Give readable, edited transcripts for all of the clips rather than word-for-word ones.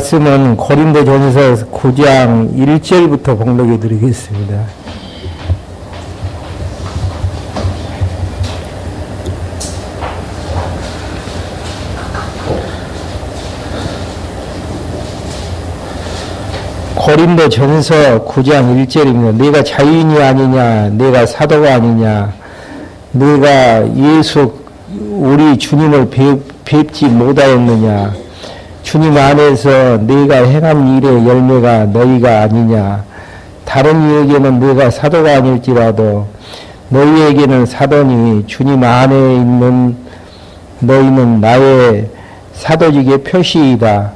말씀은 고린도전서 9장 1절부터 봉독해 드리겠습니다. 고린도전서 9장 1절입니다. 내가 자유인이 아니냐, 내가 사도가 아니냐, 내가 예수 우리 주님을 뵙지 못하였느냐, 주님 안에서 내가 행한 일의 열매가 너희가 아니냐, 다른 이에게는 내가 사도가 아닐지라도 너희에게는 사도니 주님 안에 있는 너희는 나의 사도직의 표시이다.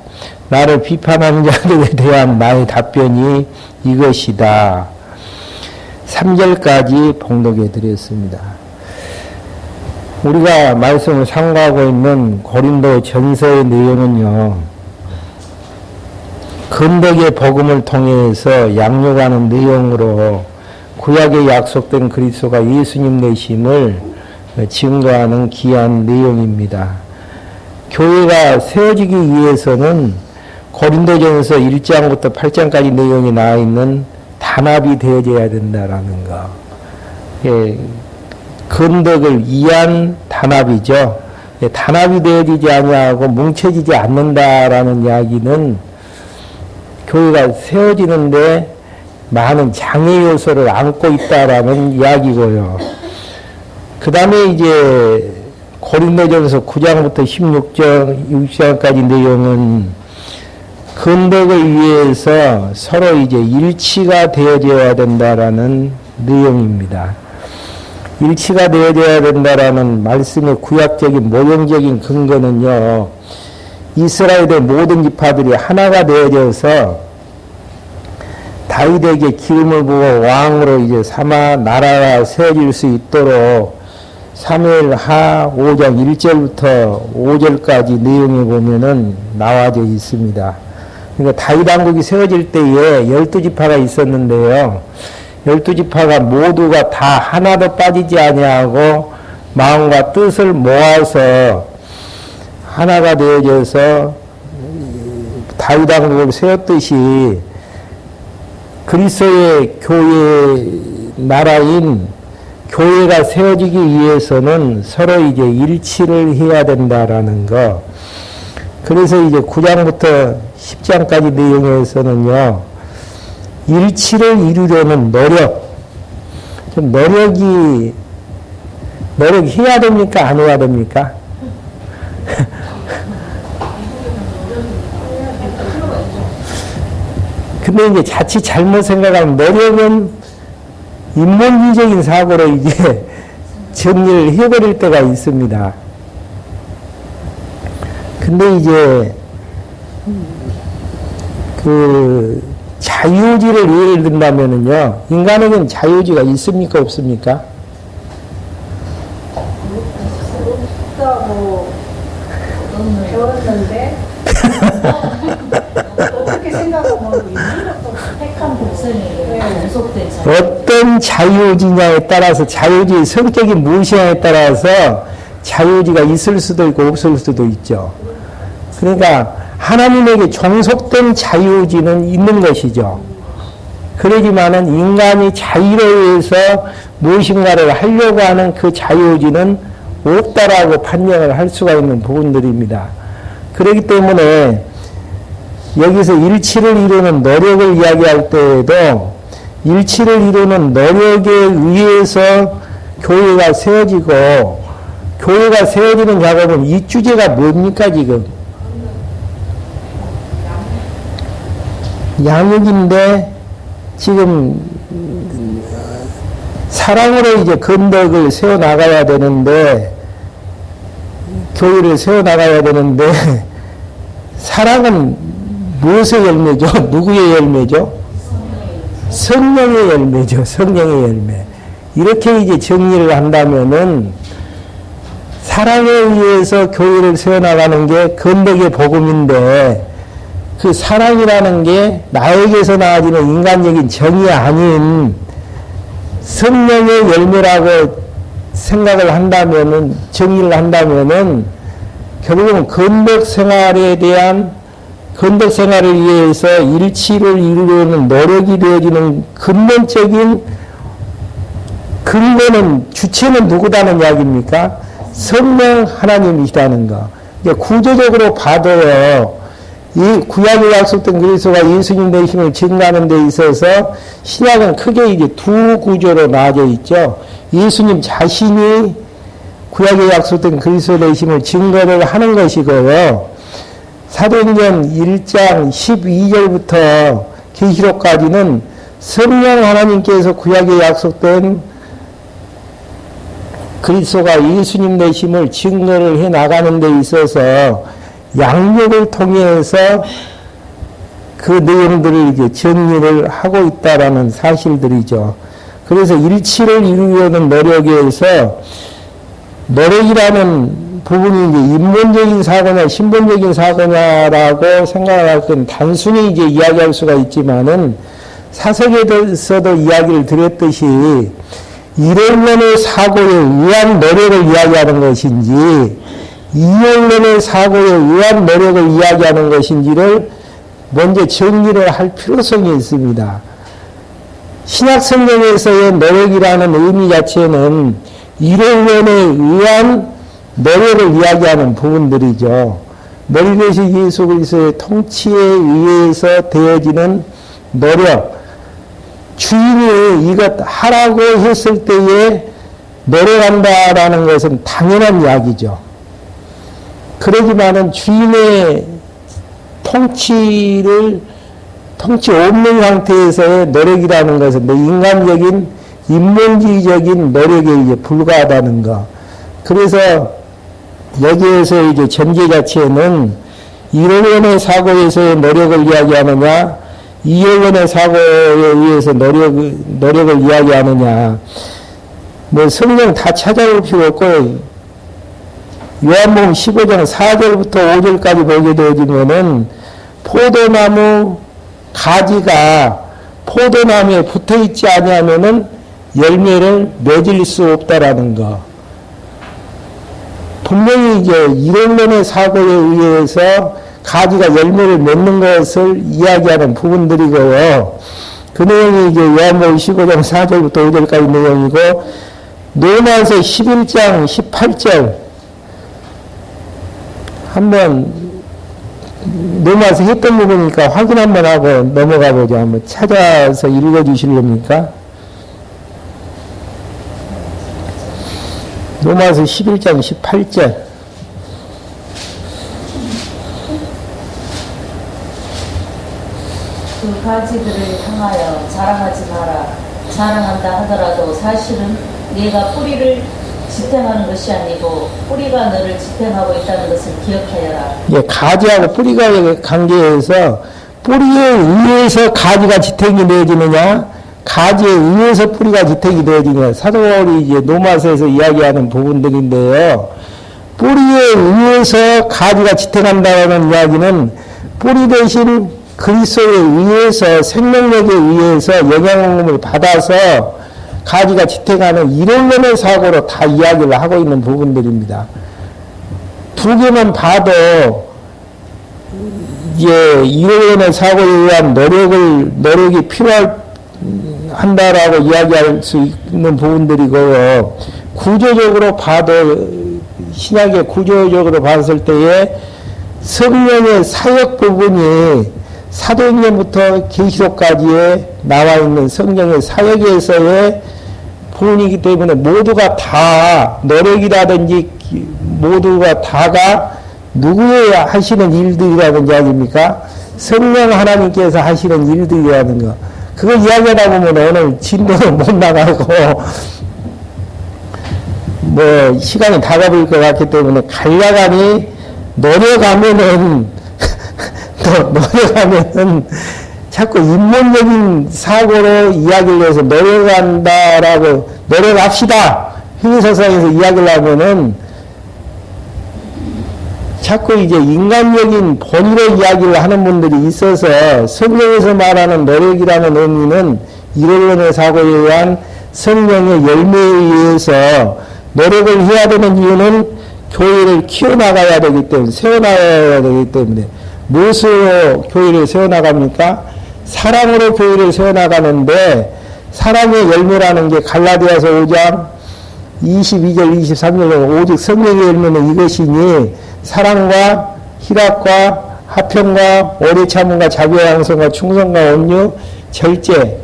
나를 비판하는 자들에 대한 나의 답변이 이것이다. 3절까지 봉독해 드렸습니다. 우리가 말씀을 상고하고 있는 고린도 전서의 내용은요, 건덕의 복음을 통해서 양육하는 내용으로 구약에 약속된 그리스도가 예수님 되심을 증거하는 귀한 내용입니다. 교회가 세워지기 위해서는 고린도전서 1장부터 8장까지 내용이 나와 있는 단합이 되어져야 된다라는 거. 예, 건덕을 위한 단합이죠. 예, 단합이 되어지지 아니하고 뭉쳐지지 않는다라는 이야기는 교회가 세워지는데 많은 장애 요소를 안고 있다라는 이야기고요. 그 다음에 이제 고린도전서 9장부터 6장까지 내용은 건덕을 위해서 서로 이제 일치가 되어져야 된다라는 내용입니다. 일치가 되어져야 된다라는 말씀의 구약적인 모형적인 근거는요, 이스라엘의 모든 지파들이 하나가 되어져서 다윗에게 기름을 부어 왕으로 이제 삼아 나라가 세워질 수 있도록 사무엘하 5장 1절부터 5절까지 내용에 보면은 나와져 있습니다. 그러니까 다윗 왕국이 세워질 때에 12지파가 있었는데요. 12지파가 모두가 다 하나도 빠지지 아니하고 마음과 뜻을 모아서 하나가 되어져서 다윗 왕국을 세웠듯이 그리스도의 교회 나라인 교회가 세워지기 위해서는 서로 이제 일치를 해야 된다라는 거. 그래서 이제 9장부터 10장까지 내용에서는요, 일치를 이루려는 노력, 노력해야 됩니까? 안 해야 됩니까? 근데 이제 자칫 잘못 생각하면 노력은 인본주의적인 사고로 이제 정리를 해버릴 때가 있습니다. 근데 이제 그 자유지를 예를 든다면은요, 인간에게는 자유지가 있습니까, 없습니까? 없다고 배웠는데 어떻게 생각하면 있는 것도 택한 복선이 연속된 자유. 어떤 자유지냐에 따라서 자유지의 성격이 무엇이냐에 따라서 자유지가 있을 수도 있고 없을 수도 있죠. 그러니까 하나님에게 종속된 자유지는 있는 것이죠. 그러지만은 인간이 자유로워서 무엇인가를 하려고 하는 그 자유지는 없다라고 판정을 할 수가 있는 부분들입니다. 그렇기 때문에 여기서 일치를 이루는 노력을 이야기할 때에도 일치를 이루는 노력에 의해서 교회가 세워지고, 교회가 세워지는 작업은 이 주제가 뭡니까 지금? 양육인데 지금 사랑으로 이제 건덕을 세워나가야 되는데, 교회를 세워나가야 되는데, 사랑은 무엇의 열매죠? 누구의 열매죠? 성령의 열매죠. 성령의 열매. 이렇게 이제 정리를 한다면은 사랑에 의해서 교회를 세워나가는 게 건덕의 복음인데, 그 사랑이라는 게 나에게서 나아지는 인간적인 정이 아닌 성령의 열매라고 생각을 한다면은, 정의를 한다면은 결국은 건덕 생활에 대한 건덕 생활을 위해서 일치를 이루려는 노력이 되어지는 근본적인 근거는, 주체는 누구다는 이야기입니까? 성령 하나님이시다는 거. 구조적으로 봐도요, 이 구약에 약속된 그리스도가 예수님 되심을 증거하는 데 있어서 신약은 크게 이제 두 구조로 나눠져 있죠. 예수님 자신이 구약에 약속된 그리스도 되심을 증거를 하는 것이고요. 사도행전 1장 12절부터 계시록까지는 성령 하나님께서 구약에 약속된 그리스도가 예수님 되심을 증거를 해 나가는 데 있어서 양육을 통해서 그 내용들을 이제 정리를 하고 있다라는 사실들이죠. 그래서 일치를 이루려는 노력에서 노력이라는 부분이 이제 인본적인 사고냐 신본적인 사고냐라고 생각할 건 단순히 이제 이야기할 수가 있지만은 사석에서도 이야기를 드렸듯이 일원론의 사고에 의한 노력을 이야기하는 것인지 이원론의 사고에 의한 노력을 이야기하는 것인지를 먼저 정리를 할 필요성이 있습니다. 신약 성경에서의 노력이라는 의미 자체는 이론론에 의한 노력을 이야기하는 부분들이죠. 머리 대신 예수 그리스도의 통치에 의해서 되어지는 노력, 주인이 이것 하라고 했을 때에 노력한다라는 것은 당연한 이야기죠. 그러지만은 주인의 통치 없는 상태에서의 노력이라는 것은 인간적인 인문주의적인 노력에 이제 불과하다는 거. 그래서 여기에서 이제 전제 자체는 이론의 사고에서의 노력을 이야기하느냐, 이론의 사고에 의해서 노력을 이야기하느냐. 뭐 성경 다 찾아볼 필요 없고 요한복음 15장 4절부터 5절까지 보게 되어지면은 포도나무 가지가 포도나무에 붙어 있지 아니하면은 열매를 맺을 수 없다라는 거. 분명히 이제 이론론의 사고에 의해서 가지가 열매를 맺는 것을 이야기하는 부분들이고요. 그 내용이 이제 요한복음 15장 4절부터 5절까지 내용이고, 로마서 11장 18절 한번 로마서 했던 부분이니까 확인 한번 하고 넘어가 보죠. 한번 찾아서 읽어 주실랍니까? 로마서 11장 18절. 그 가지들을 향하여 자랑하지 마라. 자랑한다 하더라도 사실은 네가 뿌리를 지탱하는 것이 아니고 뿌리가 너를 지탱하고 있다는 것을 기억하여라. 예, 가지하고 뿌리가 관계해서 뿌리에 의해서 가지가 지탱이 되어지느냐, 가지에 의해서 뿌리가 지탱이 되어지느냐. 사도 바울이 이제 로마서에서 이야기하는 부분들인데요. 뿌리에 의해서 가지가 지탱한다는 이야기는 뿌리 대신 그리스도에 의해서 생명력에 의해서 영향을 받아서 가지가 지탱하는 이론론의 사고로 다 이야기를 하고 있는 부분들입니다. 두 개만 봐도 이제 이론론의 사고에 의한 노력이 필요한다라고 이야기할 수 있는 부분들이고요. 구조적으로 봐도 신약의 구조적으로 봤을 때에 성령의 사역 부분이 사도행전부터 계시록까지에 나와 있는 성령의 사역에서의 부분이기 때문에 모두가 다 노력이라든지 모두가 다가 누구의 하시는 일들이라는 이야기입니까? 성령 하나님께서 하시는 일들이라는 거. 그거 이야기하다 보면 오늘 진도는 못 나가고 뭐 시간이 다 가버릴 것 같기 때문에 간략하니 노력하면은 자꾸 인문적인 사고로 이야기를 해서 노력한다라고 노력합시다 형사상에서 이야기를 하면은 자꾸 이제 인간적인 본의로 이야기를 하는 분들이 있어서 성경에서 말하는 노력이라는 의미는 이론론의 사고에 의한 성령의 열매에 의해서 노력을 해야 되는 이유는 교회를 키워나가야 되기 때문에 세워나가야 되기 때문에 무엇으로 교회를 세워나갑니까? 사랑으로 교회를 세워나가는데, 사랑의 열매라는 게 갈라디아서 5장 22절 23절 오직 성령의 열매는 이것이니 사랑과 희락과 화평과 오래 참음과 자비와 양성과 충성과 온유 절제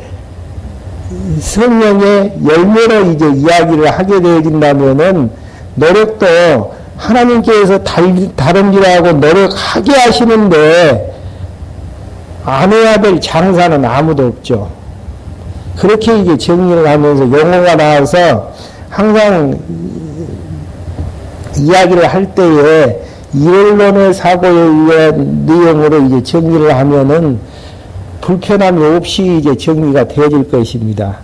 성령의 열매로 이제 이야기를 하게 되어진다면은 노력도 하나님께서 다름질하고 노력하게 하시는데 안 해야 될 장사는 아무도 없죠. 그렇게 이제 정리를 하면서 용어가 나와서 항상 이야기를 할 때에 이론의 사고에 의한 내용으로 이제 정리를 하면은 불편함이 없이 이제 정리가 되어질 것입니다.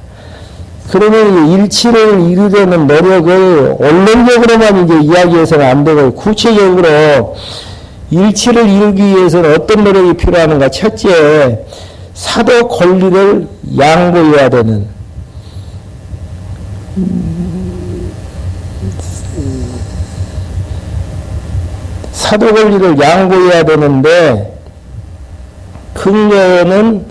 그러면 일치를 이루려는 노력을 원론적으로만 이제 이야기해서는 안 되고 구체적으로 일치를 이루기 위해서는 어떤 노력이 필요하는가? 첫째, 사도 권리를 양보해야 되는 사도 권리를 양보해야 되는데 근래에는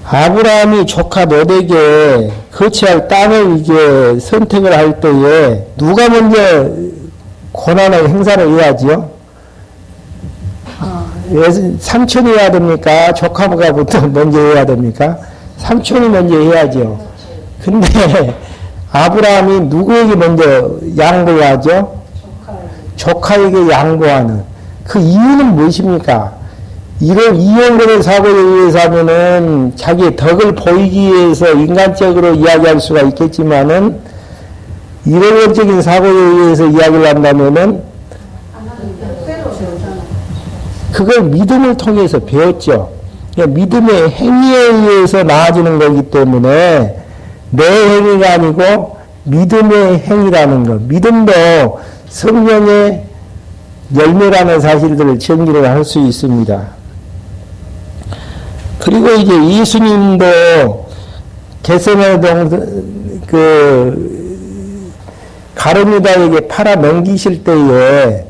아브라함이 조카 노덱에 거치할 땅을 이제 선택을 할 때에 누가 먼저 고난의 행사를 해야지요? 삼촌이 해야 됩니까? 조카가 부터 먼저 해야 됩니까? 삼촌이 먼저 해야죠. 근데 아브라함이 누구에게 먼저 양보하죠? 조카에게 양보하는 그 이유는 무엇입니까? 이런 이용권의 사고에 의해서 하면은 자기의 덕을 보이기 위해서 인간적으로 이야기할 수가 있겠지만은 이론적인 사고에 의해서 이야기를 한다면은 그걸 믿음을 통해서 배웠죠. 믿음의 행위에 의해서 나아지는 거기 때문에 내 행위가 아니고 믿음의 행위라는 것. 믿음도 성령의 열매라는 사실들을 정리를 할 수 있습니다. 그리고 이제 예수님도 겟세마네 가룟유다에게 팔아 넘기실 때에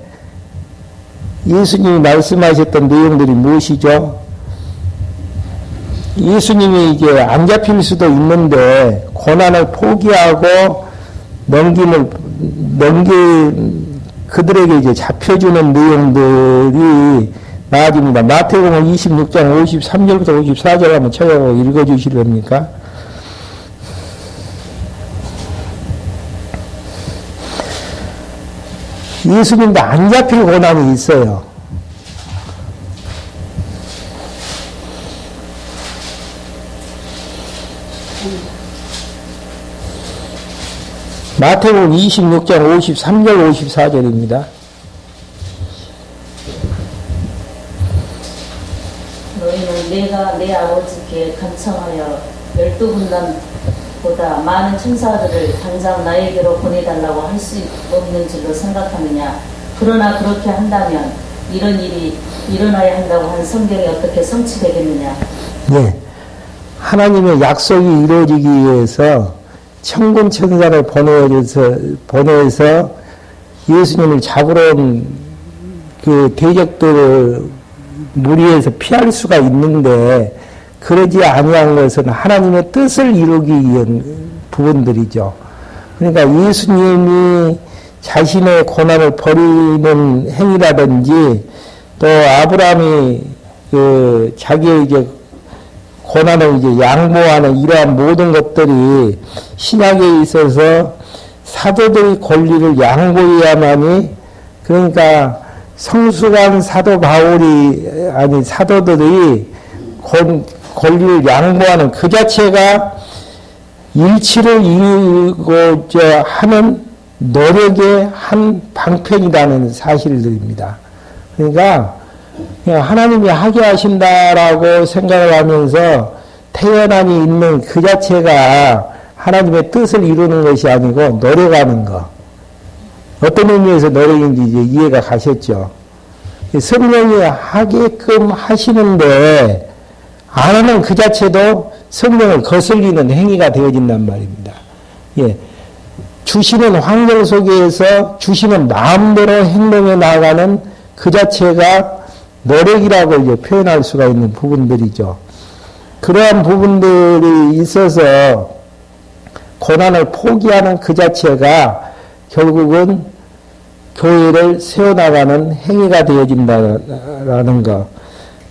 예수님이 말씀하셨던 내용들이 무엇이죠? 예수님이 이제 안 잡힐 수도 있는데 고난을 포기하고 그들에게 이제 잡혀주는 내용들이 나아집니다. 마태복음 26장 53절부터 54절 한번 찾아보고 읽어주시렵니까? 예수님도 안 잡힐 고난이 있어요. 마태복음 26장 53절 54절입니다. 너희는 내가 내 아버지께 간청하여 12군단보다 많은 천사들을 당장 나에게로 보내달라고 할 수 없는 줄로 생각하느냐. 그러나 그렇게 한다면 이런 일이 일어나야 한다고 한 성경이 어떻게 성취되겠느냐. 네, 하나님의 약속이 이루어지기 위해서 천군 천사를 보내서 예수님을 잡으러 온 그 대적들을 무리해서 피할 수가 있는데 그러지 아니한 것은 하나님의 뜻을 이루기 위한 부분들이죠. 그러니까 예수님이 자신의 고난을 버리는 행위라든지 또 아브라함이 자기의 이제 고난을 이제 양보하는 이러한 모든 것들이 신약에 있어서 사도들의 권리를 양보해야만이 그러니까 성숙한 사도 바울이 아니 사도들이 권리를 양보하는 그 자체가 일치를 이루고자 하는 노력의 한 방편이라는 사실들입니다. 그러니까 그냥 하나님이 하게 하신다라고 생각을 하면서 태연함이 있는 그 자체가 하나님의 뜻을 이루는 것이 아니고 노력하는 것. 어떤 의미에서 노력인지 이제 이해가 가셨죠. 성령이 하게끔 하시는데 안 하는 그 자체도 성령을 거슬리는 행위가 되어진단 말입니다. 예. 주시는 환경 속에서 주시는 마음대로 행동해 나가는 그 자체가 노력이라고 이제 표현할 수가 있는 부분들이죠. 그러한 부분들이 있어서 고난을 포기하는 그 자체가 결국은 교회를 세워나가는 행위가 되어진다라는 것.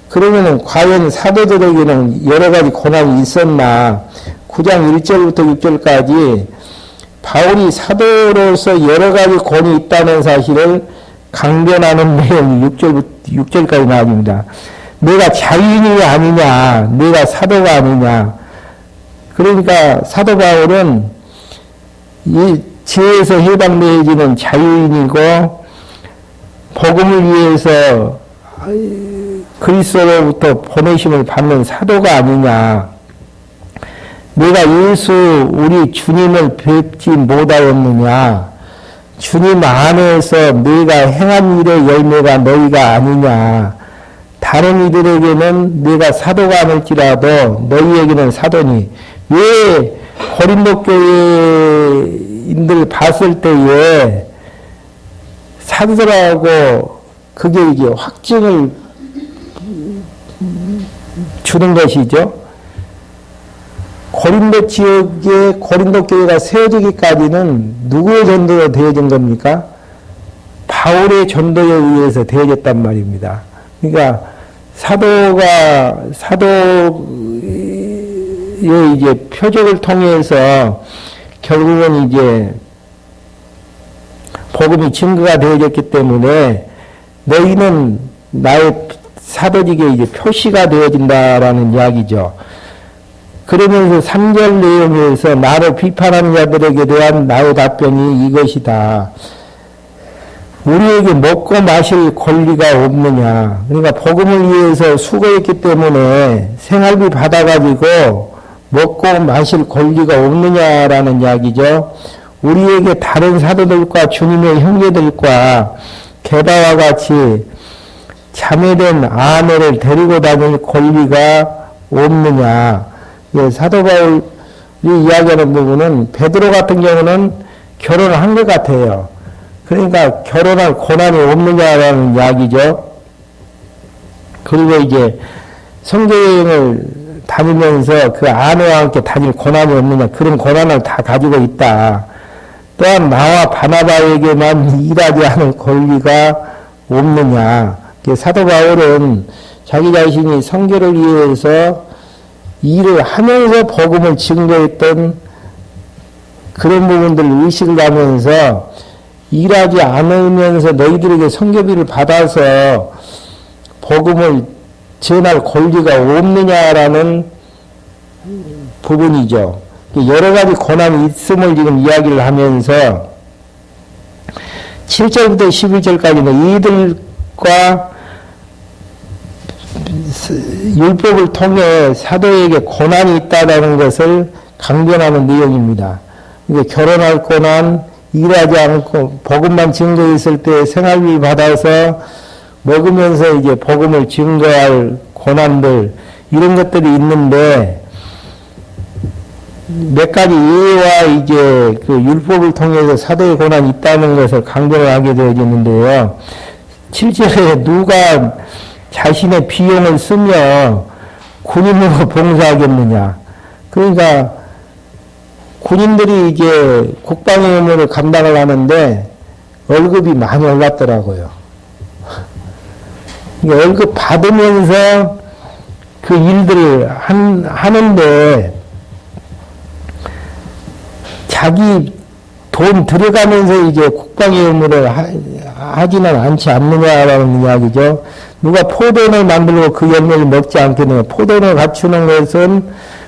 그러면은 과연 사도들에게는 여러 가지 고난이 있었나? 9장 1절부터 6절까지 바울이 사도로서 여러 가지 권이 있다는 사실을 강변하는 내용이 6절까지 나옵니다. 내가 자유인이 아니냐, 내가 사도가 아니냐. 그러니까 사도 바울은 이 죄에서 해방되어지는 자유인이고 복음을 위해서 그리스도로부터 보내심을 받는 사도가 아니냐. 내가 예수 우리 주님을 뵙지 못하였느냐. 주님 안에서 내가 행한 일의 열매가 너희가 아니냐. 다른 이들에게는 내가 사도가 아닐지라도 너희에게는 사도니. 왜 고린도 교회인들 봤을 때에 사도라고 그게 이제 확증을 주는 것이죠. 고린도 지역에 고린도 교회가 세워지기까지는 누구의 전도가 되어진 겁니까? 바울의 전도에 의해서 되어졌단 말입니다. 그러니까 사도의 이제 표적을 통해서 결국은 이제 복음이 증거가 되어졌기 때문에 너희는 나의 사도직에 이제 표시가 되어진다라는 이야기죠. 그러면서 3절 내용에서 나를 비판하는 자들에게 대한 나의 답변이 이것이다. 우리에게 먹고 마실 권리가 없느냐. 그러니까 복음을 위해서 수고했기 때문에 생활비 받아가지고 먹고 마실 권리가 없느냐라는 이야기죠. 우리에게 다른 사도들과 주님의 형제들과 게다와 같이 자매된 아내를 데리고 다닐 권리가 없느냐. 예, 사도 바울이 이야기하는 부분은 베드로 같은 경우는 결혼을 한 것 같아요. 그러니까 결혼할 고난이 없느냐라는 이야기죠. 그리고 이제 성교여행을 다니면서 그 아내와 함께 다닐 고난이 없느냐. 그런 고난을 다 가지고 있다. 또한 나와 바나바에게만 일하지 않을 권리가 없느냐. 사도 바울은 자기 자신이 성교를 위해서 일을 하면서 복음을 증거했던 그런 부분들을 의식을 하면서 일하지 않으면서 너희들에게 성교비를 받아서 복음을 전할 권리가 없느냐라는 부분이죠. 여러 가지 고난이 있음을 지금 이야기를 하면서 7절부터 11절까지는 이들과 율법을 통해 사도에게 고난이 있다는 것을 강변하는 내용입니다. 그러니까 결혼할 고난, 일하지 않고 복음만 증거했을 때 생활비 받아서 먹으면서 이제 복음을 증거할 고난들 이런 것들이 있는데 몇 가지 예와 이제 그 율법을 통해서 사도의 고난이 있다는 것을 강조를 하게 되어지는데요. 7절에 누가 자신의 비용을 쓰며 군인으로 봉사하겠느냐. 그러니까 군인들이 이제 국방의 의무를 감당을 하는데 월급이 많이 올랐더라고요. 월급 받으면서 그 일들을 하는데 자기 돈 들어가면서 이제 국방의 의무를 하지는 않지 않느냐라는 이야기죠. 누가 포도원을 만들고 그 열매를 먹지 않겠느냐. 포도원을 갖추는 것은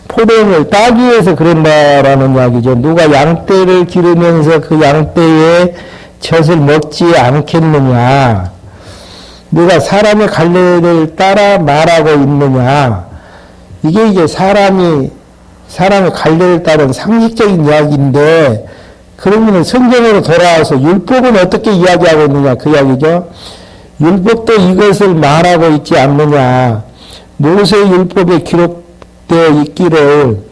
포도원을 따기 위해서 그런다라는 이야기죠. 누가 양떼를 기르면서 그 양떼의 젖을 먹지 않겠느냐. 누가 사람의 갈래를 따라 말하고 있느냐. 이게 이제 사람의 갈래를 따른 상식적인 이야기인데 그러면 성경으로 돌아와서 율법은 어떻게 이야기하고 있느냐 그 이야기죠. 율법도 이것을 말하고 있지 않느냐. 모세 율법에 기록되어 있기를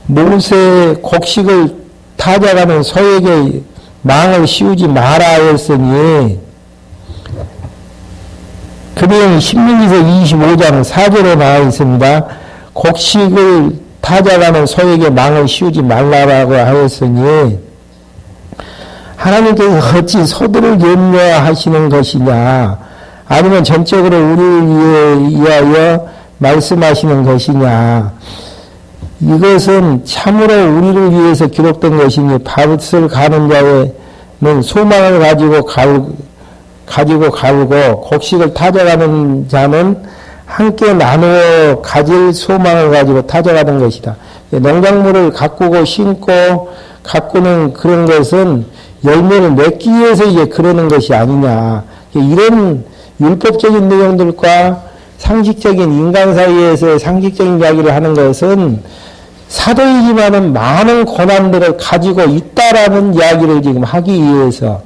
모세 곡식을 타작하는 소에게 망을 씌우지 마라 하였으니 그대는 신명기서 25장 4절에 나와 있습니다. 곡식을 타작하는 소에게 망을 씌우지 말라라고 하였으니 하나님께서 어찌 소들을 염려하시는 것이냐, 아니면 전적으로 우리를 위하여 말씀하시는 것이냐. 이것은 참으로 우리를 위해서 기록된 것이니 밭을 가는 자는 소망을 가지고 갈고 곡식을 타져가는 자는 함께 나누어 가질 소망을 가지고 타져가는 것이다. 농작물을 가꾸고 심고 가꾸는 그런 것은 열매를 맺기 위해서 이제 그러는 것이 아니냐. 이런 율법적인 내용들과 상식적인 인간 사이에서 상식적인 이야기를 하는 것은 사도이지만은 많은 고난들을 가지고 있다라는 이야기를 지금 하기 위해서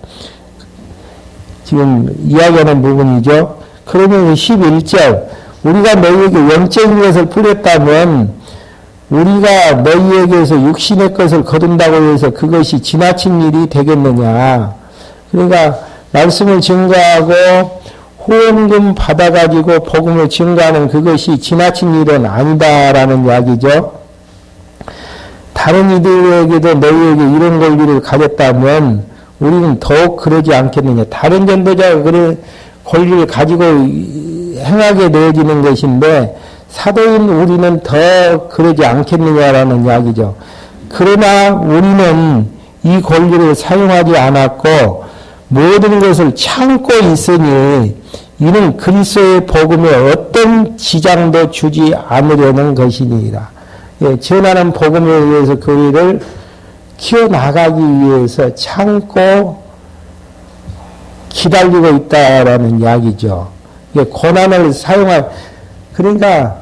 지금 이야기하는 부분이죠. 그러면 11절, 우리가 너희에게 영적인 것을 풀렸다면 우리가 너희에게서 육신의 것을 거둔다고 해서 그것이 지나친 일이 되겠느냐. 그러니까 말씀을 증거하고 후원금 받아가지고 복음을 증거하는 그것이 지나친 일은 아니다라는 이야기죠. 다른 이들에게도 너희에게 이런 권리를 가졌다면 우리는 더욱 그러지 않겠느냐. 다른 전도자가 그런 권리를 가지고 행하게 되어지는 것인데 사도인 우리는 더 그러지 않겠느냐라는 이야기죠. 그러나 우리는 이 권리를 사용하지 않았고 모든 것을 참고 있으니 이는 그리스도의 복음에 어떤 지장도 주지 않으려는 것이니라. 예, 전하는 복음에 의해서 교회를 키워나가기 위해서 참고 기다리고 있다라는 이야기죠. 예, 고난을 그러니까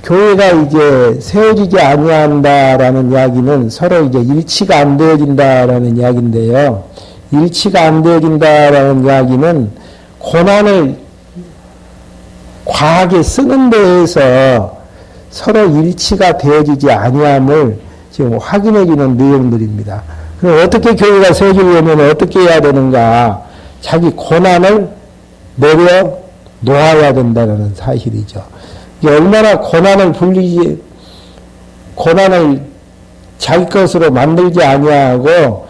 교회가 이제 세워지지 아니한다라는 이야기는 서로 이제 일치가 안 되어진다라는 이야기인데요. 일치가 안 되어진다라는 이야기는 고난을 과하게 쓰는 데에서 서로 일치가 되어지지 아니함을 지금 확인해 주는 내용들입니다. 그럼 어떻게 교회가 세워지려면 어떻게 해야 되는가? 자기 고난을 내려 놓아야 된다는 사실이죠. 이게 얼마나 고난을 자기 것으로 만들지 아니하고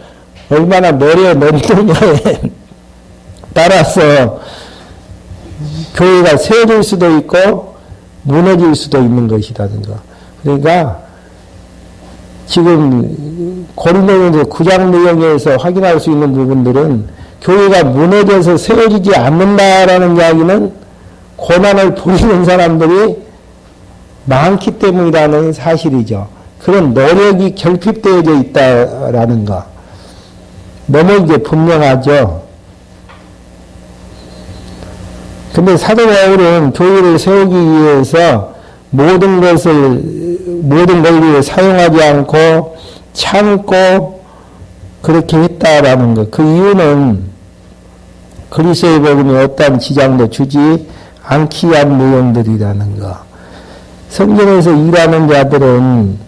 얼마나 내려 놓느냐에 따라서 교회가 세워질 수도 있고 무너질 수도 있는 것이라는 거. 그러니까 지금 고린도전서 9장 내용에서 확인할 수 있는 부분들은 교회가 무너져서 세워지지 않는다라는 이야기는 고난을 부리는 사람들이 많기 때문이라는 사실이죠. 그런 노력이 결핍되어져 있다라는 거. 너무 이제 분명하죠. 근데 사도 바울은 교회를 세우기 위해서 모든 권리를 사용하지 않고 참고 그렇게 했다라는 것. 그 이유는 그리스도의 복음에 어떠한 지장도 주지 않기 위한 내용들이라는 것. 성경에서 일하는 자들은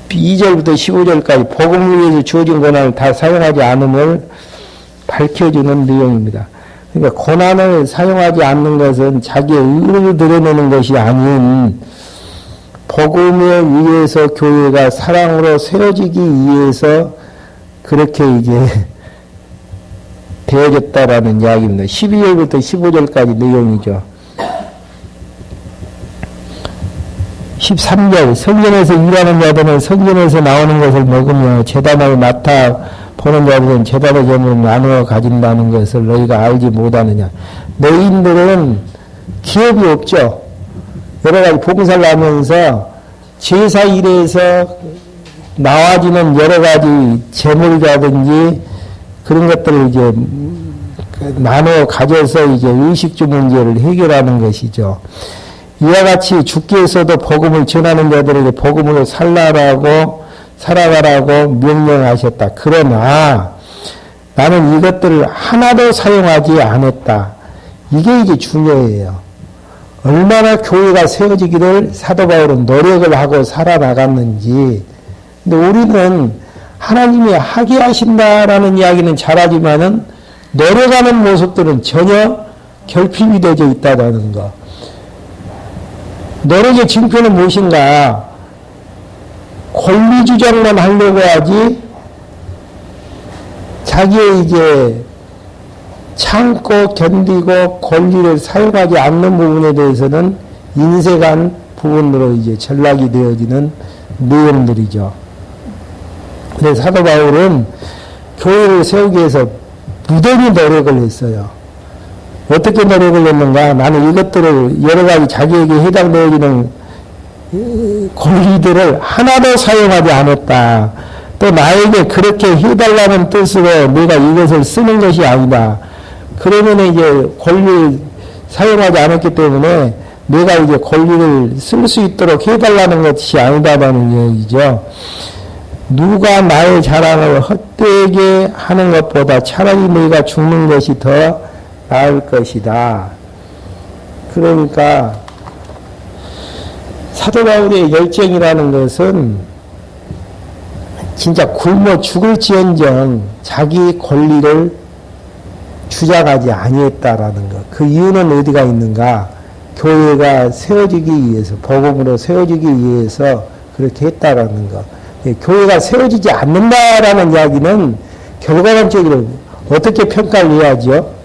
12절부터 15절까지 복음을 위해서 주어진 고난을 다 사용하지 않음을 밝혀주는 내용입니다. 그러니까 고난을 사용하지 않는 것은 자기의 의를 드러내는 것이 아닌 복음에 의해서 교회가 사랑으로 세워지기 위해서 그렇게 이제 되어졌다라는 이야기입니다. 12절부터 15절까지 내용이죠. 13절 성전에서 일하는 자들은 성전에서 나오는 것을 먹으며 제단을 맡아 보는 자들은 제단의 재물을 나누어 가진다는 것을 너희가 알지 못하느냐. 너희들은 기업이 없죠. 여러 가지 봉사를 하면서 제사 일에서 나와지는 여러 가지 재물이라든지 그런 것들을 이제 나눠 가져서 이제 의식주 문제를 해결하는 것이죠. 이와 같이 주께서도 복음을 전하는 자들에게 복음으로 살아가라고 명령하셨다. 그러나 나는 이것들을 하나도 사용하지 않았다. 이게 이제 중요해요. 얼마나 교회가 세워지기를 사도 바울은 노력을 하고 살아나갔는지. 근데 우리는 하나님이 하게 하신다라는 이야기는 잘하지만은 노력하는 모습들은 전혀 결핍이 되어 있다는 거. 노력의 징표는 무엇인가? 권리 주장만 하려고 하지, 자기의 이제 참고 견디고 권리를 사용하지 않는 부분에 대해서는 인색한 부분으로 이제 전락이 되어지는 내용들이죠. 그래서 사도 바울은 교회를 세우기 위해서 무던히 노력을 했어요. 어떻게 노력을 했는가? 나는 이것들을 여러 가지 자기에게 해당되어지는 권리들을 하나도 사용하지 않았다. 또 나에게 그렇게 해달라는 뜻으로 내가 이것을 쓰는 것이 아니다. 그러면 이제 권리를 사용하지 않았기 때문에 내가 이제 권리를 쓸 수 있도록 해달라는 것이 아니다라는 얘기죠. 누가 나의 자랑을 헛되게 하는 것보다 차라리 내가 죽는 것이 더 나을 것이다. 그러니까 사도 바울의 열정이라는 것은 진짜 굶어 죽을지언정 자기 권리를 주장하지 아니했다라는 것. 그 이유는 어디가 있는가? 교회가 세워지기 위해서, 복음으로 세워지기 위해서 그렇게 했다라는 것. 교회가 세워지지 않는다라는 이야기는 결과론적으로 어떻게 평가를 해야죠?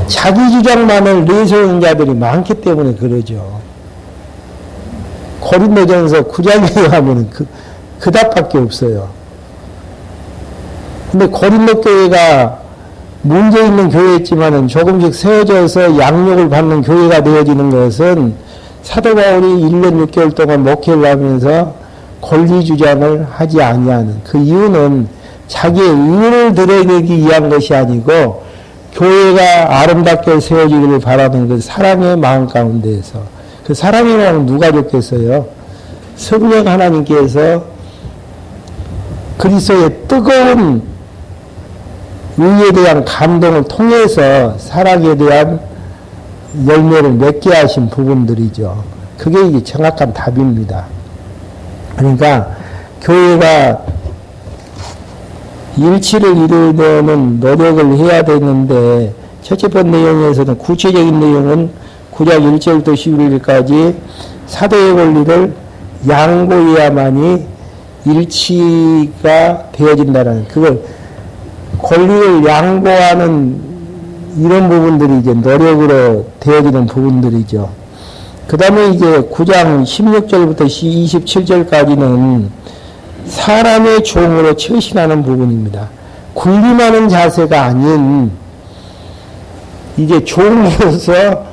자기 주장만을 내세우는 자들이 많기 때문에 그러죠. 고린도전서 9장에 가면 그 답밖에 없어요. 근데 고린도 교회가 문제 있는 교회였지만은 조금씩 세워져서 양육을 받는 교회가 되어지는 것은 사도 바울이 1년 6개월 동안 목회를 하면서 권리 주장을 하지 아니하는 그 이유는 자기의 의를 드러내기 위한 것이 아니고 교회가 아름답게 세워지기를 바라는 그 사랑의 마음 가운데에서, 그 사랑의 마음은 누가 줬겠어요? 성령 하나님께서 그리스도의 뜨거운 의에 대한 감동을 통해서 사랑에 대한 열매를 맺게 하신 부분들이죠. 그게 이게 정확한 답입니다. 그러니까 교회가 일치를 이루려는 노력을 해야 되는데, 첫째 번 내용에서는 구체적인 내용은 9장 1절부터 11절까지 사도의 권리를 양보해야만이 일치가 되어진다는, 그걸 권리를 양보하는 이런 부분들이 이제 노력으로 되어지는 부분들이죠. 그 다음에 이제 9장 16절부터 27절까지는 사람의 종으로 처신하는 부분입니다. 군림하는 자세가 아닌 이제 종으로서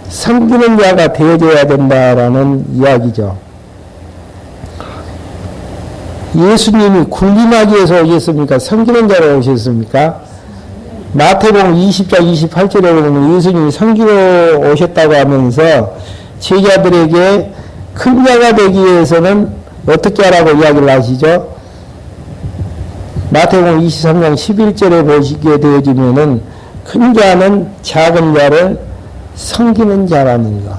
섬기는 자가 되어져야 된다라는 이야기죠. 예수님이 군림하기 위해서 오셨습니까? 섬기는 자로 오셨습니까? 마태복음 20장 28절에 보면 예수님이 섬기러 오셨다고 하면서 제자들에게 큰 자가 되기 위해서는 어떻게 하라고 이야기를 하시죠? 마태복음 23장 11절에 보시게 되어지면은 큰 자는 작은 자를 섬기는 자라는 거.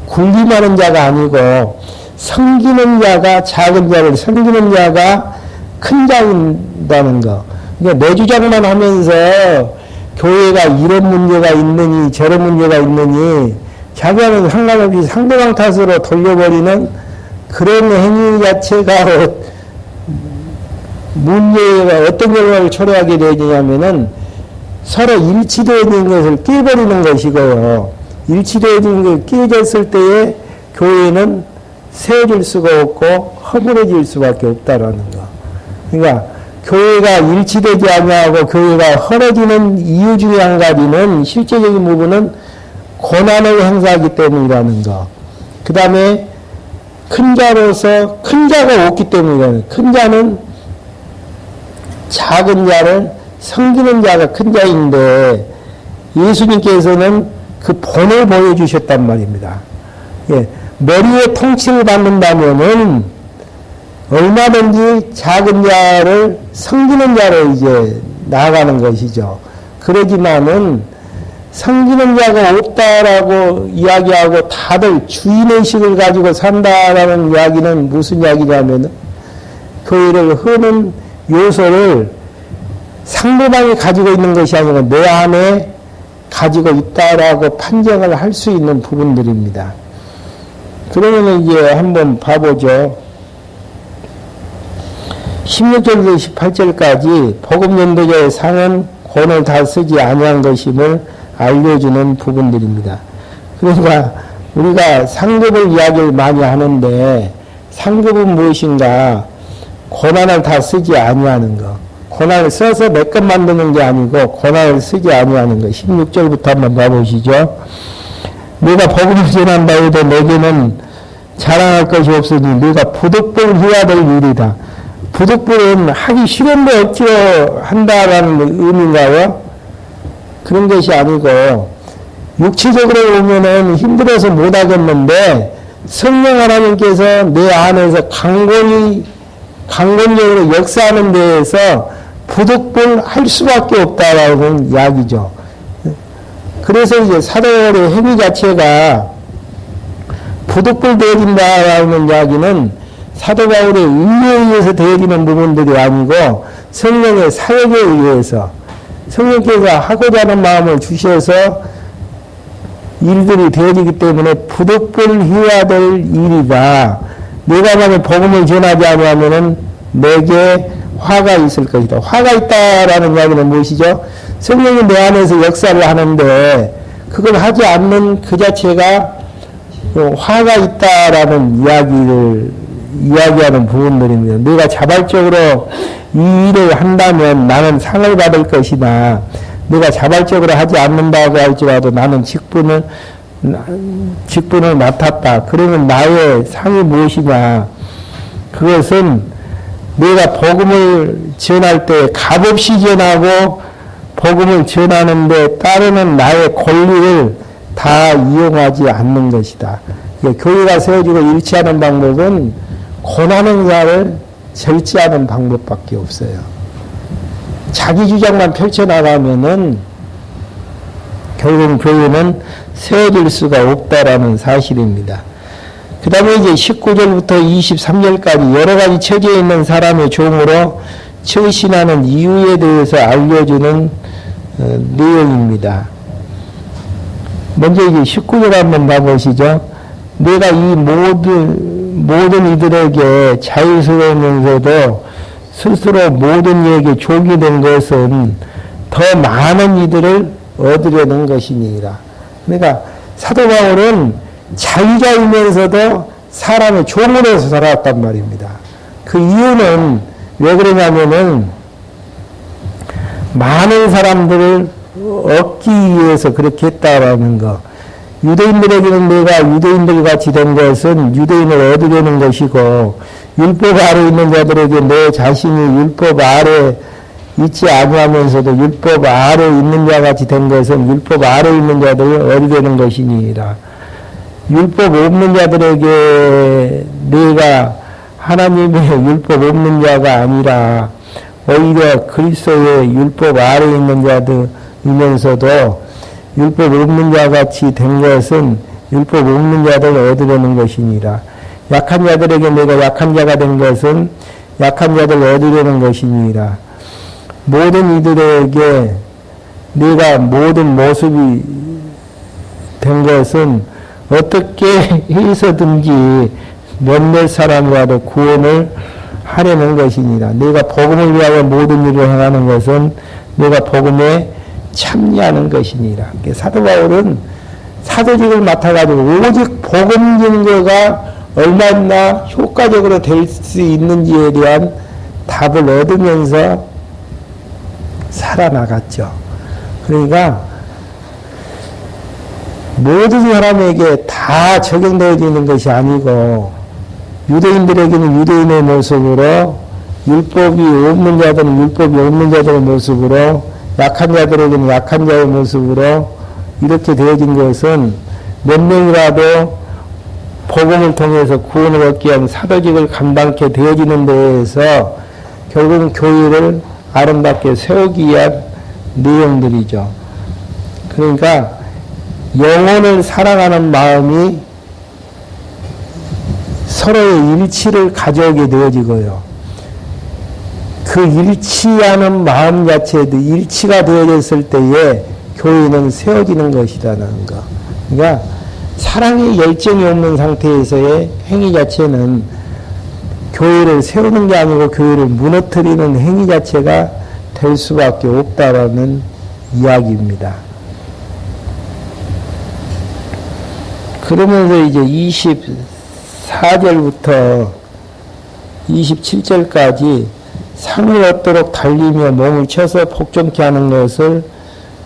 군림하는 자가 아니고 섬기는 자가 작은 자를 섬기는 자가 큰 자인다는 거. 그러니까 내 주장만 하면서 교회가 이런 문제가 있느니 저런 문제가 있느니 자기하고는 상관없이 상대방 탓으로 돌려버리는 그런 행위 자체가 문제가 어떤 결과를 초래하게 되느냐면은 서로 일치되어 있는 것을 깨버리는 것이고요. 일치되어 있는 것을 깨졌을 때에 교회는 세워질 수가 없고 허물어질 수밖에 없다라는 거. 그러니까 교회가 일치되지 않냐고 교회가 헐어지는 이유 중에 한 가지는 실제적인 부분은 고난을 행사하기 때문이라는 거. 그 다음에 큰 자로서 큰 자가 없기 때문이라는, 큰 자는 작은 자를 섬기는 자가 큰 자인데 예수님께서는 그 본을 보여주셨단 말입니다. 예, 머리에 통치를 받는다면은 얼마든지 작은 자를 섬기는 자로 이제 나아가는 것이죠. 그러지만은 섬기는 자가 없다라고 이야기하고 다들 주인의식을 가지고 산다라는 이야기는 무슨 이야기냐면 교회를 흐는 요소를 상대방이 가지고 있는 것이 아니고 내 안에 가지고 있다라고 판정을 할 수 있는 부분들입니다. 그러면 이제 한번 봐보죠. 16절부터 18절까지 복음전도자의 상은 권을 다 쓰지 아니한 것임을 알려주는 부분들입니다. 그러니까 우리가 상급을 이야기를 많이 하는데 상급은 무엇인가? 권한을 다 쓰지 아니하는 것. 권한을 써서 내 것 만드는 게 아니고 권한을 쓰지 아니하는 것. 16절부터 한번 봐보시죠. 내가 복음을 전한다 해도 내게는 자랑할 것이 없으니 내가 부득불 해야 될 일이다. 부득불은 하기 싫은데 억지로 한다라는 의미인가요? 그런 것이 아니고 육체적으로 보면은 힘들어서 못하겠는데 성령 하나님께서 내 안에서 강권적으로 역사하는 데에서 부득불 할 수밖에 없다라는 이야기죠. 그래서 이제 사도의 행위 자체가 부득불 되어진다라는 이야기는 사도 바울의 의에 의해서 되어지는 부분들이 아니고 성령의 사역에 의해서 성령께서 하고자 하는 마음을 주셔서 일들이 되어지기 때문에 부득불 해야 될 일이다. 내가 만약 복음을 전하지 않으면은 내게 화가 있을 것이다. 화가 있다라는 이야기는 무엇이죠? 성령이 내 안에서 역사를 하는데 그걸 하지 않는 그 자체가 화가 있다라는 이야기를 이야기하는 부분들입니다. 내가 자발적으로 이 일을 한다면 나는 상을 받을 것이다. 내가 자발적으로 하지 않는다고 할지라도 나는 직분을 맡았다. 그러면 나의 상이 무엇이냐? 그것은 내가 복음을 전할 때 값없이 전하고 복음을 전하는데 따르는 나의 권리를 다 이용하지 않는 것이다. 교회가 세워지고 일치하는 방법은 고난행사를 절제하는 방법밖에 없어요. 자기 주장만 펼쳐나가면은 결국 교회는 세워질 수가 없다라는 사실입니다. 그 다음에 이제 19절부터 23절까지 여러 가지 처지에 있는 사람의 종으로 처신하는 이유에 대해서 알려주는 내용입니다. 먼저 이제 19절 한번 봐보시죠. 내가 이 모든 이들에게 자유스러우면서도 스스로 모든 이에게 족이 된 것은 더 많은 이들을 얻으려는 것이니라. 그러니까 사도 바울은 자유자이면서도 사람의 종으로서 살아왔단 말입니다. 그 이유는 왜 그러냐면은 많은 사람들을 얻기 위해서 그렇게 했다라는 거. 유대인들에게는 내가 유대인들 같이 된 것은 유대인을 얻으려는 것이고 율법 아래 있는 자들에게 내 자신이 율법 아래 있지 아니하면서도 율법 아래 있는 자 같이 된 것은 율법 아래 있는 자들을 얻으려는 것이니라. 율법 없는 자들에게 내가 하나님의 율법 없는 자가 아니라 오히려 그리스도의 율법 아래 있는 자들이면서도 율법 없는 자 같이 된 것은 율법 없는 자들을 얻으려는 것이니라. 약한 자들에게 내가 약한 자가 된 것은 약한 자들을 얻으려는 것이니라. 모든 이들에게 내가 모든 모습이 된 것은 어떻게 해서든지 몇몇 사람이라도 구원을 하려는 것이니라. 내가 복음을 위하여 모든 일을 행하는 것은 내가 복음에 참여하는 것이니라. 사도 바울은 사도직을 맡아가지고 오직 복음 증거가 얼마나 효과적으로 될 수 있는지에 대한 답을 얻으면서 살아나갔죠. 그러니까 모든 사람에게 다 적용되어지는 것이 아니고 유대인들에게는 유대인의 모습으로 율법이 없는 자들은 율법이 없는 자들의 모습으로 약한 자들에게는 약한 자의 모습으로 이렇게 되어진 것은 몇 명이라도 복음을 통해서 구원을 얻기 위한 사도직을 감당케 되어지는 데에서 결국은 교회를 아름답게 세우기 위한 내용들이죠. 그러니까 영혼을 사랑하는 마음이 서로의 일치를 가져오게 되어지고요. 그 일치하는 마음 자체도 일치가 되어졌을 때에 교회는 세워지는 것이라는 거. 그러니까 사랑의 열정이 없는 상태에서의 행위 자체는 교회를 세우는 게 아니고 교회를 무너뜨리는 행위 자체가 될 수밖에 없다라는 이야기입니다. 그러면서 이제 24절부터 27절까지 상을 얻도록 달리며 몸을 쳐서 복종케 하는 것을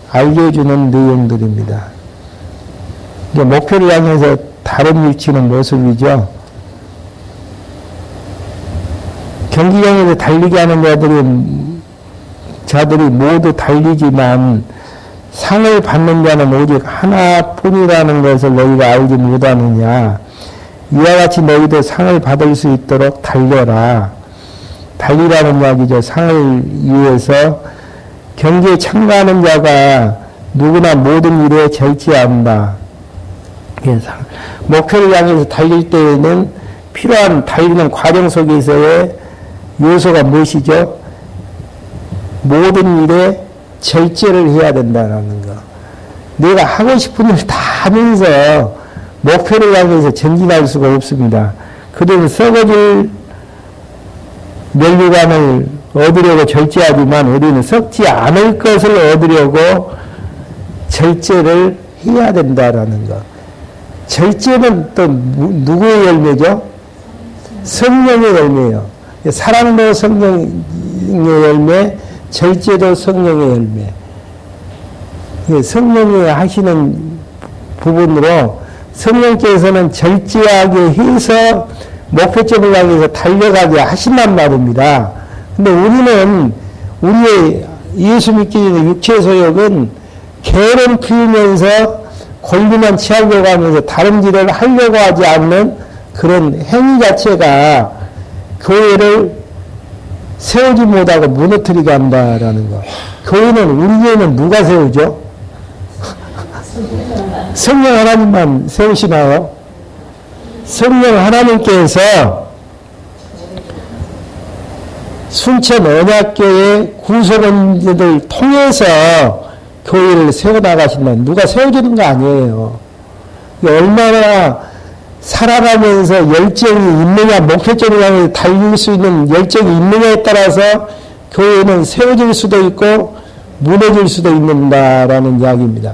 알려주는 내용들입니다. 목표를 향해서 다른 일치는 모습이죠. 경기장에서 달리게 하는 자들이 모두 달리지만 상을 받는 자는 오직 하나뿐이라는 것을 너희가 알지 못하느냐. 이와 같이 너희도 상을 받을 수 있도록 달려라. 달리라는 이야기죠. 상을 위해서 경기에 참가하는 자가 누구나 모든 일에 절제한다. 목표를 향해서 달릴 때에는 필요한 달리는 과정 속에서의 요소가 무엇이죠? 모든 일에 절제를 해야 된다는 거. 내가 하고 싶은 일 다 하면서 목표를 향해서 전진할 수가 없습니다. 그들은 썩어질 면류관을 얻으려고 절제하지만 우리는 썩지 않을 것을 얻으려고 절제를 해야 된다라는 거. 절제는 또 누구의 열매죠? 성령의 열매예요. 사랑도 성령의 열매, 절제도 성령의 열매. 성령이 하시는 부분으로 성령께서는 절제하게 해서 목표점을 향해서 달려가게 하신단 말입니다. 근데 우리는 우리의 예수 믿기 전에 육체 소욕은 게으름 피우면서 권리만 취하려고 하면서 다른 일을 하려고 하지 않는 그런 행위 자체가 교회를 세우지 못하고 무너뜨리게 한다라는 거. 교회는, 우리 교회는 누가 세우죠? 성령 하나님만 세우시나요? 성령 하나님께서 순천 언약교회 구성원들을 통해서 교회를 세워나가신다. 누가 세워주는 거 아니에요. 얼마나 살아가면서 열정이 있느냐, 목표점을 향해 달릴 수 있는 열정이 있느냐에 따라서 교회는 세워질 수도 있고 무너질 수도 있는다라는 이야기입니다.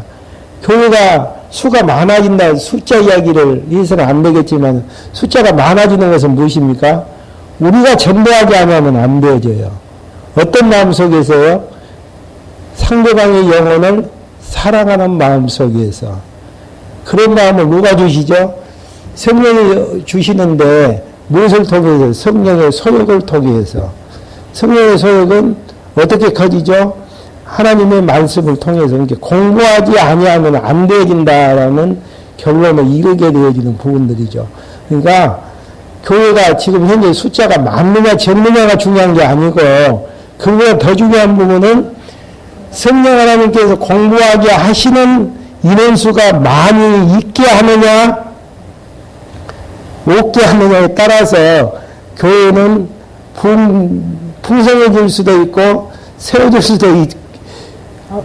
교회가 수가 많아진다, 숫자 이야기를 해서는 안 되겠지만 숫자가 많아지는 것은 무엇입니까? 우리가 전도하지 않으면 안 되어져요. 어떤 마음 속에서요? 상대방의 영혼을 사랑하는 마음 속에서. 그런 마음을 누가 주시죠? 성령이 주시는데 무엇을 통해서? 성령의 소욕을 통해서. 성령의 소욕은 어떻게 커지죠? 하나님의 말씀을 통해서. 이렇게 공부하지 아니하면 안 되어진다라는 결론을 이르게 되어지는 부분들이죠. 그러니까 교회가 지금 현재 숫자가 많느냐 적느냐가 중요한 게 아니고, 그보다 더 중요한 부분은 성령 하나님께서 공부하게 하시는 인원수가 많이 있게 하느냐 없게 하느냐에 따라서 교회는 풍성해질 수도 있고 세워질 수도 있고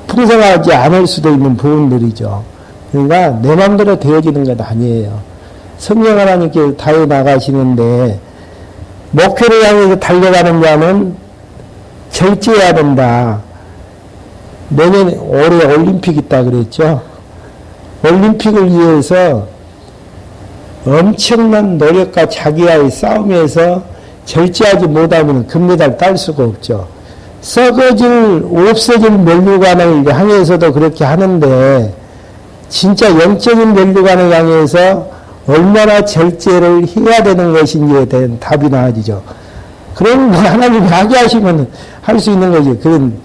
풍성하지 않을 수도 있는 부분들이죠. 그러니까 내 마음대로 되어지는 것 아니에요. 성령 하나님께서 다해 나가시는데 목표를 향해서 달려가는 자는 절제해야 된다. 내년 올해 올림픽 있다 그랬죠. 올림픽을 위해서 엄청난 노력과 자기와의 싸움에서 절제하지 못하면 금메달 딸 수가 없죠. 썩어질, 없어질 면류관을 향해서도 그렇게 하는데, 진짜 영적인 면류관을 향해서 얼마나 절제를 해야 되는 것인지에 대한 답이 나와지죠. 그럼 하나님이 하게 하시면 할 수 있는 거지. 그런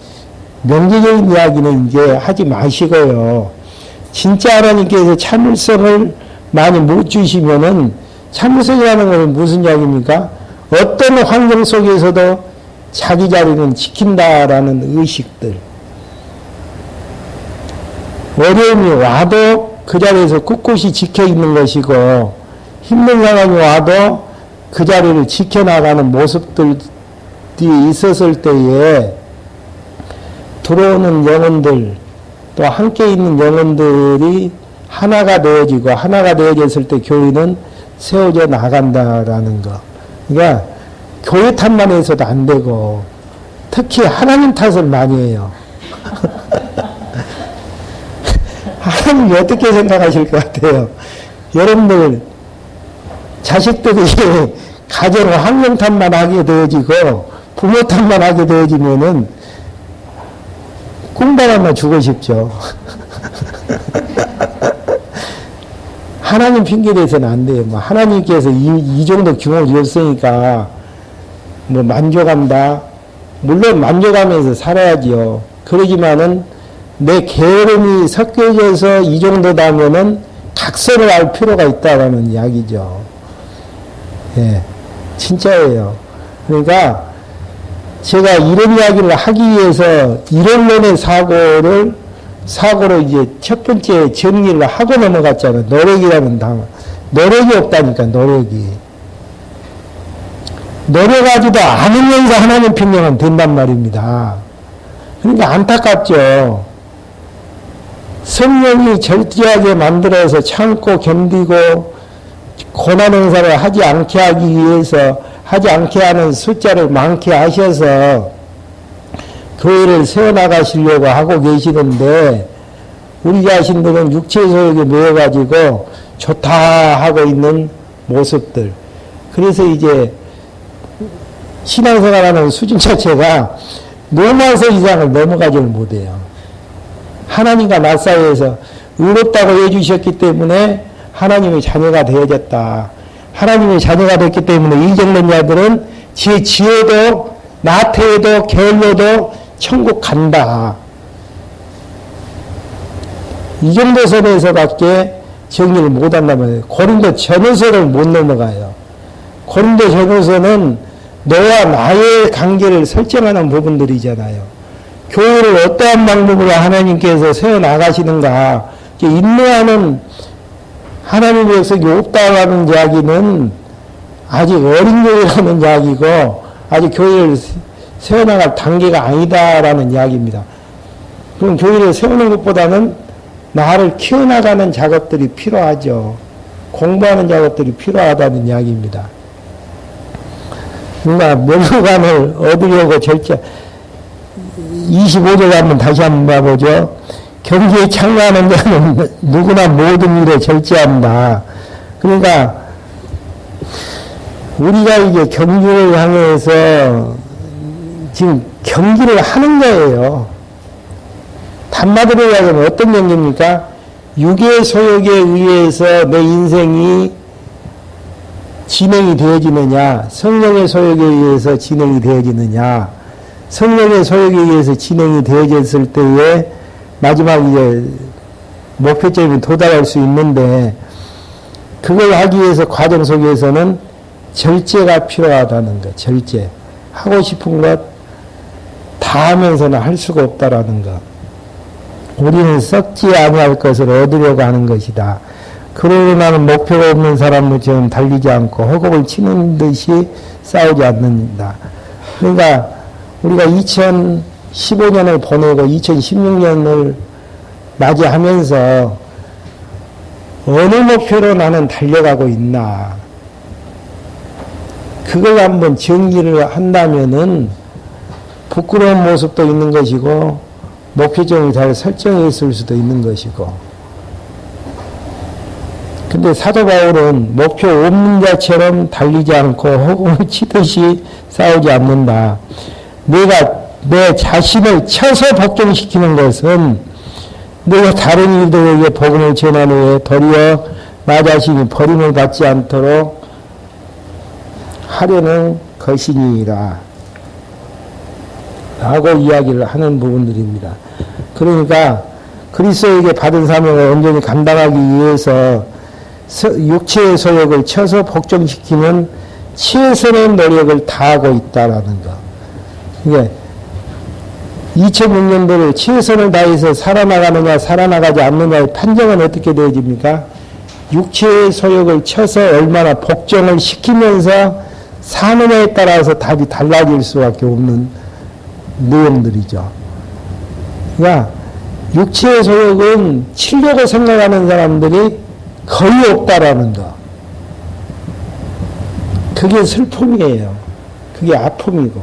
명제적인 이야기는 이제 하지 마시고요. 진짜 하나님께서 참을성을 많이 못 주시면은, 참을성이라는 것은 무슨 이야기입니까? 어떤 환경 속에서도 자기 자리는 지킨다라는 의식들. 어려움이 와도 그 자리에서 꿋꿋이 지켜 있는 것이고, 힘든 상황이 와도 그 자리를 지켜나가는 모습들 있었을 때에 들어오는 영혼들, 또 함께 있는 영혼들이 하나가 되어지고, 하나가 되어졌을 때 교회는 세워져 나간다라는 거. 그러니까 교회 탓만 해서도 안 되고, 특히 하나님 탓을 많이 해요. 하나님이 어떻게 생각하실 것 같아요? 여러분들 자식들이 가정 환경 탓만 하게 되어지고 부모 탓만 하게 되어지면은 꿈바람만 주고 싶죠. 하나님 핑계대서는 안 돼요. 뭐 하나님께서 이 정도 규모를 줬으니까 뭐 만족한다. 물론 만족하면서 살아야지요. 그러지만은 내 게으름이 섞여져서 이 정도다면은 각서를 할 필요가 있다라는 이야기죠. 예, 진짜예요. 그러니까 제가 이런 이야기를 하기 위해서 이론론의 사고로 이제 첫 번째 정리를 하고 넘어갔잖아요. 노력이라는 단어. 노력이 없다니까, 노력이. 노력하지도 않으면서 하나님 평령은 된단 말입니다. 그러니까 안타깝죠. 성령이 절제하게 만들어서 참고 견디고 고난 행사를 하지 않게 하기 위해서 하지 않게 하는 숫자를 많게 하셔서 교회를 세워나가시려고 하고 계시는데 우리 자신들은 육체 소욕에 모여가지고 좋다 하고 있는 모습들. 그래서 이제 신앙생활하는 수준 자체가 노마서 이상을 넘어가지를 못해요. 하나님과 나 사이에서 의롭다고 해주셨기 때문에 하나님의 자녀가 되어졌다. 하나님의 자녀가 됐기 때문에 이정된 자들은 제 지혜도 나태해도 게을러도 천국 간다. 이 정도 선에서밖에 정리를 못한단 말이에요. 고린도 전후서를 못 넘어가요. 고린도 전후서는 너와 나의 관계를 설정하는 부분들이잖아요. 교회를 어떠한 방법으로 하나님께서 세워나가시는가, 인내하는 하나님의 역사가 없다라는 이야기는 아직 어린 교회라는 이야기고, 아직 교회를 세워나갈 단계가 아니다라는 이야기입니다. 그럼 교회를 세우는 것보다는 나를 키워나가는 작업들이 필요하죠. 공부하는 작업들이 필요하다는 이야기입니다. 그러니까 멸로관을 얻으려고 절제, 25절 한번 다시 한번 봐보죠. 경기에 참가하는 자는 누구나 모든 일에 절제한다. 그러니까 우리가 이제 경기를 향해서 지금 경기를 하는 거예요. 단마디로 이야기하면 어떤 경기입니까? 육의 소욕에 의해서 내 인생이 진행이 되어지느냐, 성령의 소욕에 의해서 진행이 되어지느냐, 성령의 소욕에 의해서 진행이 되어졌을 때에 마지막 이제 목표점에 도달할 수 있는데, 그걸 하기 위해서 과정 속에서는 절제가 필요하다는 것, 절제. 하고 싶은 것 다 하면서는 할 수가 없다라는 것. 우리는 썩지 아니할 것을 얻으려고 하는 것이다. 그러고 나는 목표가 없는 사람처럼 달리지 않고 허겁을 치는 듯이 싸우지 않는다. 그러니까 우리가 2015년을 보내고 2016년을 맞이하면서 어느 목표로 나는 달려가고 있나. 그걸 한번 정리를 한다면은 부끄러운 모습도 있는 것이고 목표점이 잘 설정해 있을 수도 있는 것이고. 근데 사도 바울은 목표 없는 자처럼 달리지 않고 허공을 치듯이 싸우지 않는다. 내가 내 자신을 쳐서 복종시키는 것은 내가 다른 이들에게 복음을 전한 후에 도리어 나 자신이 버림을 받지 않도록 하려는 것이니라 라고 이야기를 하는 부분들입니다. 그러니까 그리스도에게 받은 사명을 온전히 감당하기 위해서 육체의 소욕을 쳐서 복종시키는 최선의 노력을 다하고 있다라는 것. 이게 2006년도를 최선을 다해서 살아나가느냐 살아나가지 않느냐의 판정은 어떻게 되어집니까? 육체의 소욕을 쳐서 얼마나 복종을 시키면서 사느냐에 따라서 답이 달라질 수밖에 없는 내용들이죠. 그러니까 육체의 소욕은 치려고 생각하는 사람들이 거의 없다라는 거. 그게 슬픔이에요. 그게 아픔이고.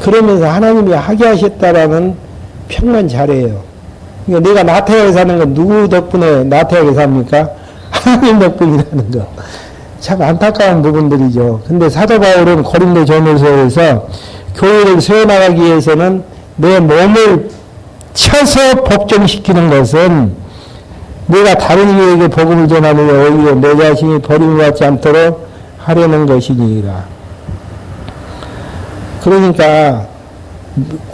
그러면서 하나님이 하게 하셨다라는 평만 잘해요. 그러니까 내가 나태하게 사는 건 누구 덕분에 나태하게 삽니까? 하나님 덕분이라는 거. 참 안타까운 부분들이죠. 근데 사도 바울은 고린도 전후서에서 교회를 세워나가기 위해서는 내 몸을 쳐서 복종시키는 것은 내가 다른 이에게 복음을 전하며 오히려 내 자신이 버림을 받지 않도록 하려는 것이니라. 그러니까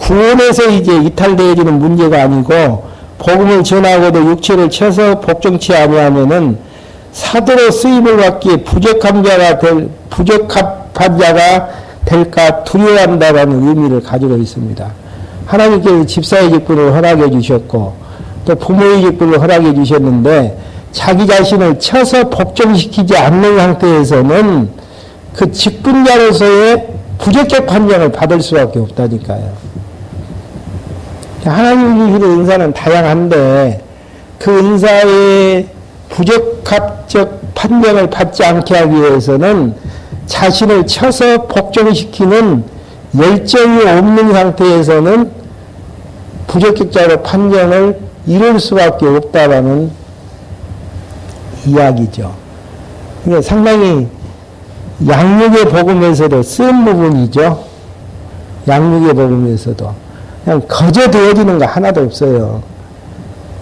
구원에서 이제 이탈되어지는 문제가 아니고 복음을 전하고도 육체를 쳐서 복종치 아니하면은 사도로 쓰임을 받기에 부적합한 자가 될까 두려워한다라는 의미를 가지고 있습니다. 하나님께서 집사의 직분을 허락해 주셨고 또 부모의 직분을 허락해 주셨는데 자기 자신을 쳐서 복종시키지 않는 상태에서는 그 직분자로서의 부적격 판정을 받을 수밖에 없다니까요. 하나님 주시는 은사는 다양한데 그 은사의 부적합적 판정을 받지 않게 하기 위해서는 자신을 쳐서 복종시키는 열정이 없는 상태에서는 부적격자로 판정을 이룰 수밖에 없다라는 이야기죠. 그러니까 상당히 양육의 복음에서도 쓴 부분이죠. 양육의 복음에서도. 그냥 거저 되어지는 거 하나도 없어요.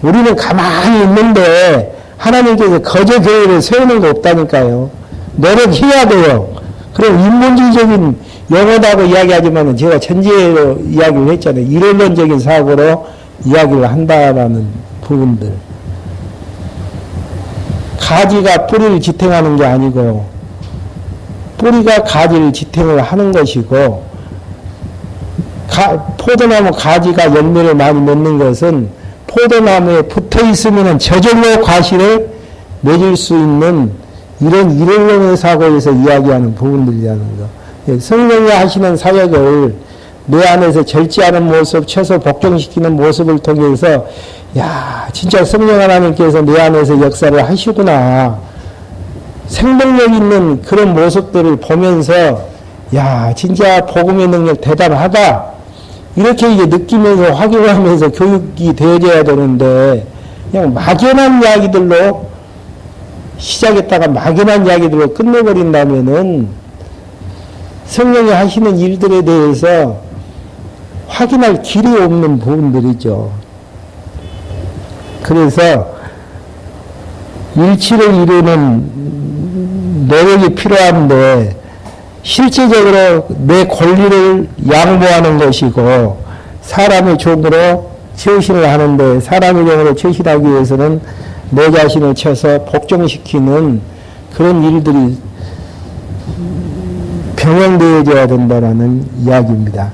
우리는 가만히 있는데 하나님께서 거저 교회를 세우는 거 없다니까요. 노력해야 돼요. 그럼 인문주의적인 영어다고 이야기하지만 제가 전제로 이야기를 했잖아요. 이론론적인 사고로 이야기를 한다라는 부분들. 가지가 뿌리를 지탱하는 게 아니고 뿌리가 가지를 지탱을 하는 것이고 포도나무 가지가 열매를 많이 맺는 것은 포도나무에 붙어 있으면 저절로 과실을 맺을 수 있는 이런 이론론의 사고에서 이야기하는 부분들이라는 거. 성령이 하시는 사역을 내 안에서 절제하는 모습, 쳐서 복종시키는 모습을 통해서 야, 진짜 성령 하나님께서 내 안에서 역사를 하시구나. 생명력 있는 그런 모습들을 보면서 야, 진짜 복음의 능력 대단하다. 이렇게 이제 느끼면서 확인하면서 교육이 되어져야 되는데 그냥 막연한 이야기들로 시작했다가 막연한 이야기들로 끝내버린다면은 성령이 하시는 일들에 대해서 확인할 길이 없는 부분들이죠. 그래서 일치를 이루는 노력이 필요한데 실제적으로 내 권리를 양보하는 것이고 사람의 종으로 처신을 하는데 사람의 종으로 처신하기 위해서는 내 자신을 쳐서 복종시키는 그런 일들이 병행되어져야 된다는 이야기입니다.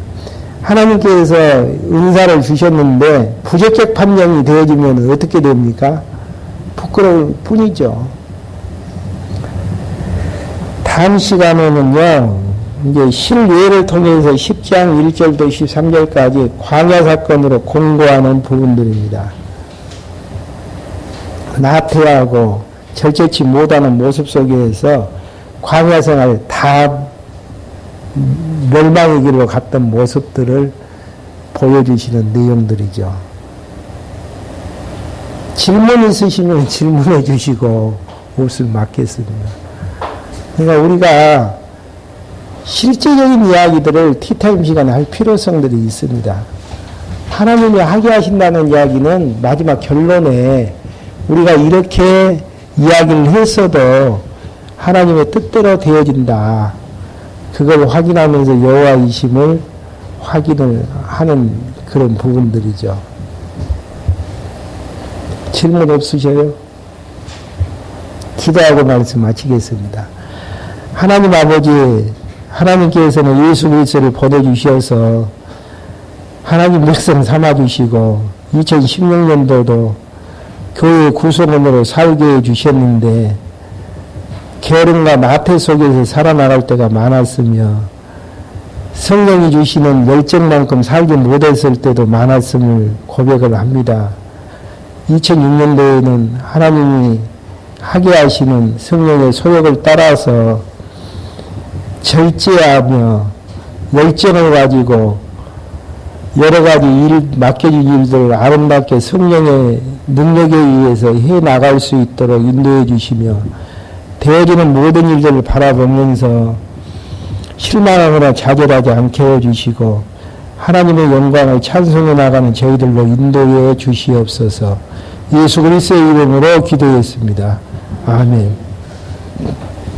하나님께서 은사를 주셨는데 부적격 판정이 되어지면 어떻게 됩니까? 부끄러울 뿐이죠. 다음 시간에는요, 이제 실례를 통해서 10장 1절부터 13절까지 광야 사건으로 공고하는 부분들입니다. 나태하고 절제치 못하는 모습 속에서 광야 생활 다 멸망의 길로 갔던 모습들을 보여주시는 내용들이죠. 질문 있으시면 질문해 주시고 없으면 맞겠습니다. 그러니까 우리가 실제적인 이야기들을 티타임 시간에 할 필요성들이 있습니다. 하나님이 하게 하신다는 이야기는 마지막 결론에 우리가 이렇게 이야기를 했어도 하나님의 뜻대로 되어진다. 그걸 확인하면서 여호와이심을 확인을 하는 그런 부분들이죠. 질문 없으셔요? 기도하고 말씀 마치겠습니다. 하나님 아버지, 하나님께서는 예수 그리스도를 보내주셔서 하나님 백성 삼아주시고 2016년도도 교회 구성원으로 살게 해주셨는데 게으름과 나태 속에서 살아나갈 때가 많았으며 성령이 주시는 열정만큼 살지 못했을 때도 많았음을 고백을 합니다. 2006년도에는 하나님이 하게 하시는 성령의 소욕을 따라서 절제하며 열정을 가지고 여러 가지 맡겨진 일들을 아름답게 성령의 능력에 의해서 해 나갈 수 있도록 인도해 주시며 되어지는 모든 일들을 바라보면서 실망하거나 좌절하지 않게 해주시고 하나님의 영광을 찬송해 나가는 저희들로 인도해 주시옵소서. 예수 그리스도의 이름으로 기도했습니다. 아멘.